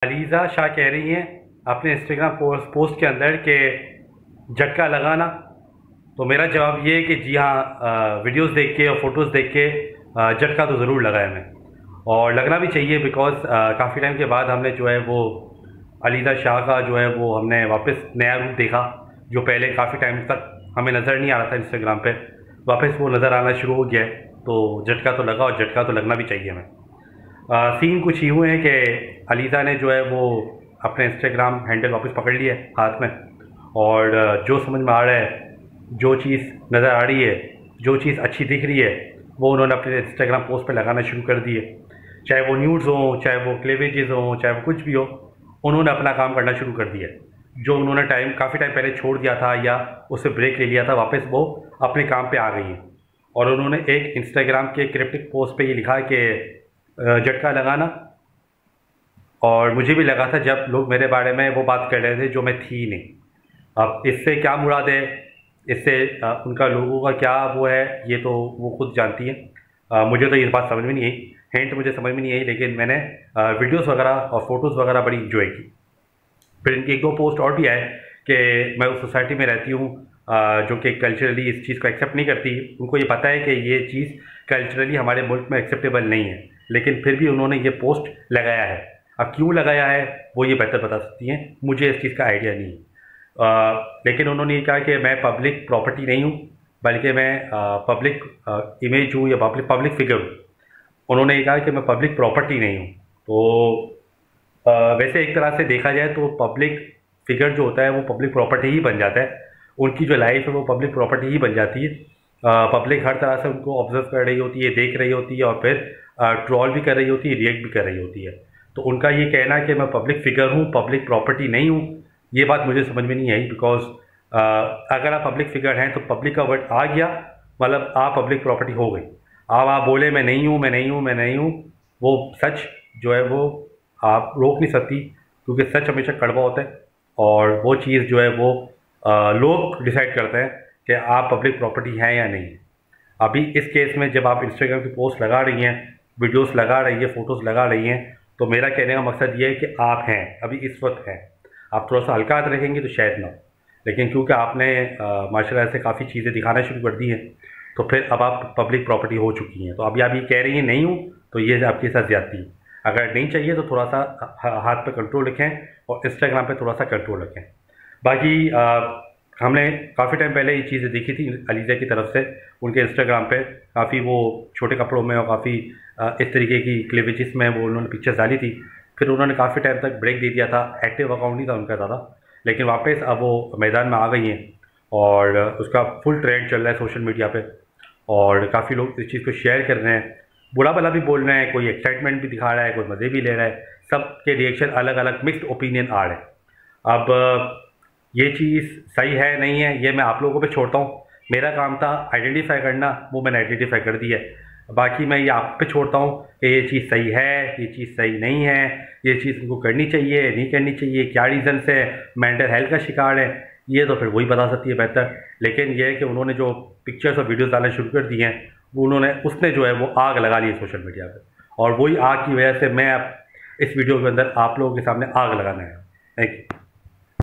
अलीज़ा शाह कह रही हैं अपने इंस्टाग्राम पोस्ट के अंदर कि झटका लगाना। तो मेरा जवाब ये है कि जी हाँ, वीडियोस देख के और फोटोज़ देख के झटका तो ज़रूर लगा है मैं, और लगना भी चाहिए। बिकॉज़ काफ़ी टाइम के बाद हमने जो है वो अलीज़ा शाह का जो है वो हमने वापस नया रूप देखा, जो पहले काफ़ी टाइम तक हमें नज़र नहीं आ रहा था इंस्टाग्राम पे, वापस वो नज़र आना शुरू हो गया है। तो झटका तो लगा, और झटका तो लगना भी चाहिए हमें। सीन कुछ यूँ है कि अलीज़ा ने जो है वो अपने इंस्टाग्राम हैंडल वापस पकड़ लिया है हाथ में, और जो समझ में आ रहा है, जो चीज़ नज़र आ रही है, जो चीज़ अच्छी दिख रही है, वो उन्होंने अपने इंस्टाग्राम पोस्ट पे लगाना शुरू कर दी है। चाहे वो न्यूड्स हों, चाहे वो क्लेवेजेस हों, चाहे वो कुछ भी हो, उन्होंने अपना काम करना शुरू कर दिया है। जो उन्होंने काफ़ी टाइम पहले छोड़ दिया था या उससे ब्रेक ले लिया था, वापस वो अपने काम पे आ गई हैं। और उन्होंने एक इंस्टाग्राम के क्रिप्टिक पोस्ट पे ये लिखा है कि झटका लगाना। और मुझे भी लगा था जब लोग मेरे बारे में वो बात कर रहे थे जो मैं थी नहीं। अब इससे क्या मुराद है, इससे उनका लोगों का क्या वो है, ये तो वो खुद जानती हैं। मुझे तो इस बात समझ में नहीं आई, हिंट मुझे समझ में नहीं आई, लेकिन मैंने वीडियोस वगैरह और फोटोज़ वगैरह बड़ी इंजॉय की। फिर इनकी एक दो पोस्ट और भी आए कि मैं उस सोसाइटी में रहती हूँ जो कि कल्चरली इस चीज़ को एक्सेप्ट नहीं करती। उनको ये पता है कि ये चीज़ कल्चरली हमारे मुल्क में एक्सेप्टेबल नहीं है, लेकिन फिर भी उन्होंने ये पोस्ट लगाया है। अब क्यों लगाया है वो ये बेहतर बता सकती हैं, मुझे इस चीज़ का आइडिया नहीं है। लेकिन उन्होंने ये कहा कि मैं पब्लिक प्रॉपर्टी नहीं हूँ, बल्कि मैं पब्लिक इमेज हूँ या पब्लिक फिगर हूँ। उन्होंने ये कहा कि मैं पब्लिक प्रॉपर्टी नहीं हूँ। तो वैसे एक तरह से देखा जाए तो पब्लिक फिगर जो होता है वो पब्लिक प्रॉपर्टी ही बन जाता है। उनकी जो लाइफ है वो पब्लिक प्रॉपर्टी ही बन जाती है। पब्लिक हर तरह से उनको ऑब्जर्व कर रही होती है, देख रही होती है, और फिर ट्रोल भी कर रही होती है, रिएक्ट भी कर रही होती है। तो उनका ये कहना कि मैं पब्लिक फिगर हूँ, पब्लिक प्रॉपर्टी नहीं हूँ, ये बात मुझे समझ में नहीं आई। बिकॉज अगर आप पब्लिक फिगर हैं तो पब्लिक का वर्ड आ गया, मतलब आप पब्लिक प्रॉपर्टी हो गई। आप बोले मैं नहीं हूँ, मैं नहीं हूँ, मैं नहीं हूँ, वो सच जो है वो आप रोक नहीं सकती, क्योंकि सच हमेशा कड़वा होता है। और वो चीज़ जो है वो लोग डिसाइड करते हैं कि आप पब्लिक प्रॉपर्टी हैं या नहीं। अभी इस केस में जब आप इंस्टाग्राम की पोस्ट लगा रही हैं, वीडियोस लगा रही हैं, फ़ोटोज़ लगा रही हैं, तो मेरा कहने का मकसद ये है कि आप हैं, अभी इस वक्त हैं। आप थोड़ा सा हल्का हाथ रखेंगे तो शायद ना हो, लेकिन क्योंकि आपने माशाल्लाह से काफ़ी चीज़ें दिखाना शुरू कर दी हैं, तो फिर अब आप पब्लिक प्रॉपर्टी हो चुकी हैं। तो अभी आप ये कह रही हैं नहीं हूँ, तो ये आपके साथ ज़्यादती है। अगर नहीं चाहिए तो थोड़ा सा हाथ पे कंट्रोल रखें, और इंस्टाग्राम पे थोड़ा सा कंट्रोल रखें। बाकी हमने काफ़ी टाइम पहले ये चीज़ें देखी थी अलीज़ा की तरफ से, उनके इंस्टाग्राम पे काफ़ी वो छोटे कपड़ों में और काफ़ी इस तरीके की क्लेवेजेस में वो उन्होंने पिक्चर्स डाली थी। फिर उन्होंने काफ़ी टाइम तक ब्रेक दे दिया था, एक्टिव अकाउंट नहीं था उनका ज़्यादा, लेकिन वापस अब वो मैदान में आ गई हैं, और उसका फुल ट्रेंड चल रहा है सोशल मीडिया पे, और काफ़ी लोग इस चीज़ को शेयर कर रहे हैं, बुरा भला भी बोल रहे हैं, कोई एक्साइटमेंट भी दिखा रहा है, कोई मज़े भी ले रहा है। सबके रिएक्शन अलग अलग, मिक्स्ड ओपिनियन आ रहे हैं। अब ये चीज़ सही है नहीं है, ये मैं आप लोगों पे छोड़ता हूँ। मेरा काम था आइडेंटिफाई करना, वो मैंने आइडेंटिफाई कर दिया है। बाकी मैं ये आप पे छोड़ता हूँ कि ये चीज़ सही है, ये चीज़ सही नहीं है, ये चीज़ उनको करनी चाहिए, नहीं करनी चाहिए, क्या रीज़न से मेंटल हेल्थ का शिकार है, ये तो फिर वही बता सकती है बेहतर। लेकिन ये है कि उन्होंने जो पिक्चर्स और वीडियोज़ डालना शुरू कर दिए हैं, वो उसने जो है वो आग लगा ली है सोशल मीडिया पर, और वही आग की वजह से मैं अब इस वीडियो के अंदर आप लोगों के सामने आग लगाना है। Thank you.